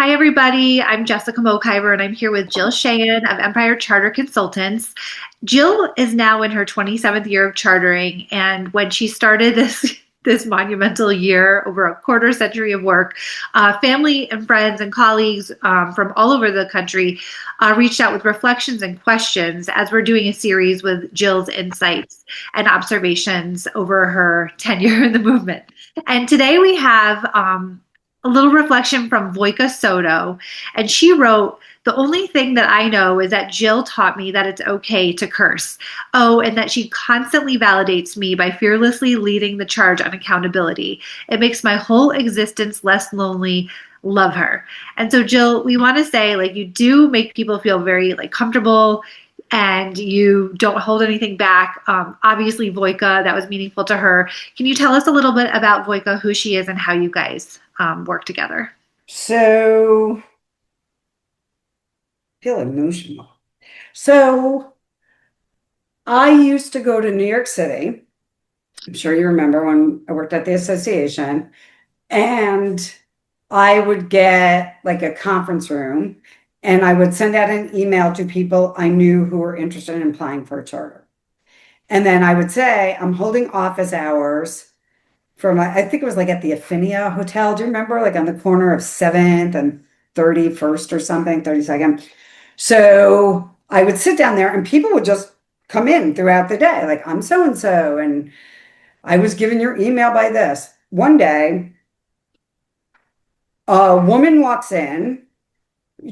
Hi, everybody. I'm Jessica Mokhiber, and I'm here with Jill Sheehan of Empire Charter Consultants. Jill is now in her 27th year of chartering, and when she started this monumental year, over a quarter century of work, family and friends and colleagues from all over the country reached out with reflections and questions as we're doing a series with Jill's insights and observations over her tenure in the movement. And today we have a little reflection from Voyka Soto. And she wrote, "The only thing that I know is that Jill taught me that it's okay to curse. Oh, and that she constantly validates me by fearlessly leading the charge on accountability. It makes my whole existence less lonely. Love her." And so, Jill, we want to say, like, you do make people feel very like comfortable and you don't hold anything back. Obviously, Voyka, that was meaningful to her. Can you tell us a little bit about Voyka, who she is, and how you guys work together? So, feel emotional. So, I used to go to New York City. I'm sure you remember when I worked at the association, and I would get like a conference room and I would send out an email to people I knew who were interested in applying for a charter. And then I would say, I'm holding office hours from, I think it was like at the Affinia Hotel. Do you remember? Like on the corner of 7th and 31st or something, 32nd. So I would sit down there and people would just come in throughout the day, like, I'm so and so, and I was given your email by this. One day, a woman walks in.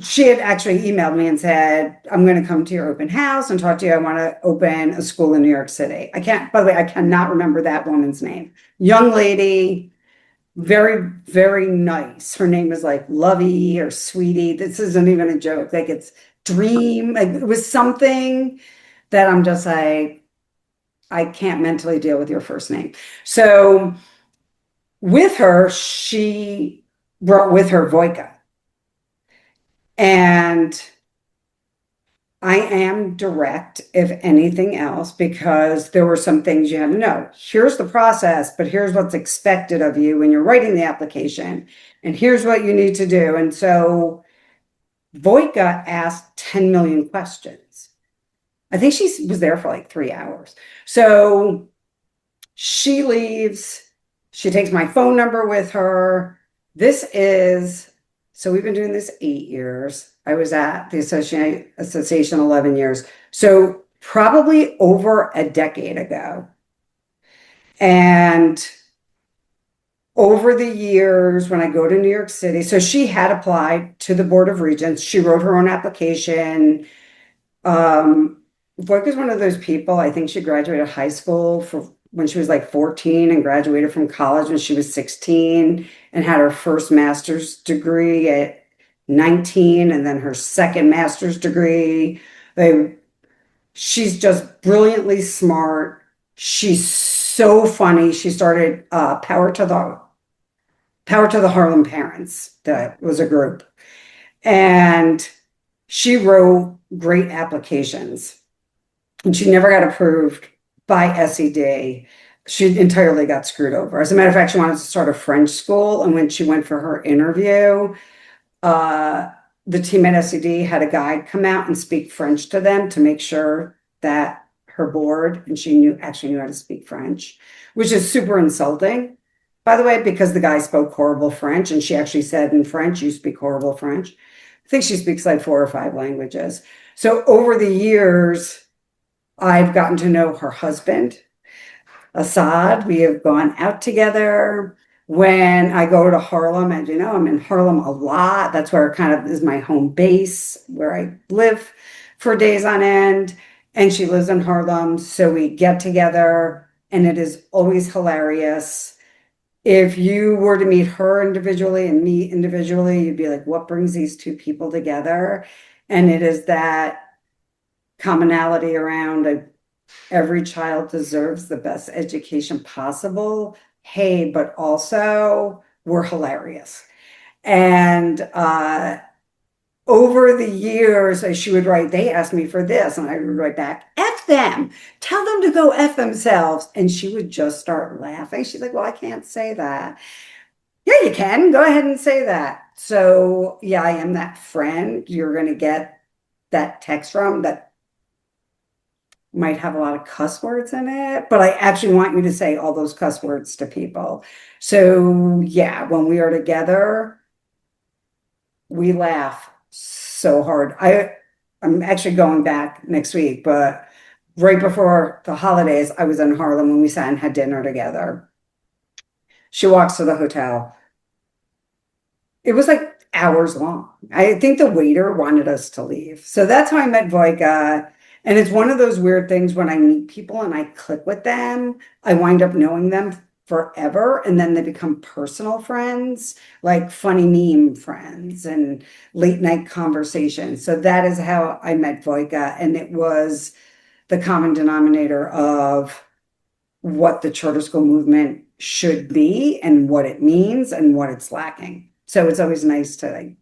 She had actually emailed me and said, I'm going to come to your open house and talk to you. I want to open a school in New York City. I can't, by the way, I cannot remember that woman's name. Young lady, very, very nice. Her name is like Lovey or Sweetie. This isn't even a joke. Like it's Dream. Like it was something that I'm just like, I can't mentally deal with your first name. So with her, she brought with her Voyka. And I am direct, if anything else, because there were some things you had to know. Here's the process, but here's what's expected of you when you're writing the application, and here's what you need to do. And so Voitka asked 10 million questions. I think she was there for like 3 hours. So she leaves. She takes my phone number with her. This is, so we've been doing this 8 years. I was at the association 11 years. So probably over a decade ago. And over the years, when I go to New York City, so she had applied to the Board of Regents. She wrote her own application. Voight is one of those people, I think she graduated high school for when she was like 14 and graduated from college when she was 16 and had her first master's degree at 19 and then her second master's degree. They, she's just brilliantly smart. She's so funny. She started Power to the Harlem Parents. That was a group. And she wrote great applications and she never got approved by SED. She entirely got screwed over. As a matter of fact, she wanted to start a French school. And when she went for her interview, uh, the team at SED had a guide come out and speak French to them to make sure that her board and she actually knew how to speak French, which is super insulting, by the way, because the guy spoke horrible French and she actually said in French, you speak horrible French. I think she speaks like 4 or 5 languages. So over the years, I've gotten to know her husband, Assad. We have gone out together. When I go to Harlem, and I'm in Harlem a lot. That's where it kind of is my home base, where I live for days on end. And she lives in Harlem. So we get together, and it is always hilarious. If you were to meet her individually and me individually, you'd be like, what brings these two people together? And it is that commonality around every child deserves the best education possible. Hey, but also we're hilarious. And over the years, as she would write, they asked me for this, and I would write back, F them, tell them to go F themselves. And she would just start laughing. She's like, well, I can't say that. Yeah, you can. Go ahead and say that. So, yeah, I am that friend you're going to get that text from that might have a lot of cuss words in it, but I actually want you to say all those cuss words to people. So, yeah, when we are together, we laugh so hard. I'm actually going back next week, but right before the holidays, I was in Harlem when we sat and had dinner together. She walks to the hotel. It was like hours long. I think the waiter wanted us to leave. So that's how I met Voyka. And it's one of those weird things when I meet people and I click with them, I wind up knowing them forever. And then they become personal friends, like funny meme friends and late night conversations. So that is how I met Voyka. And it was the common denominator of what the charter school movement should be and what it means and what it's lacking. So it's always nice to like,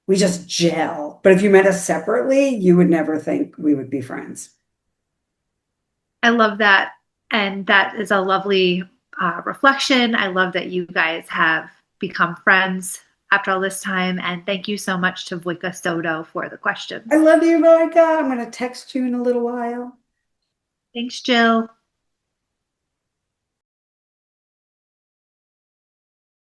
we just gel. But if you met us separately, you would never think we would be friends. I love that. And that is a lovely reflection. I love that you guys have become friends after all this time. And thank you so much to Voyka Soto for the I questions. love you, Monica. I'm going to text you in a little while. Thanks, Jill.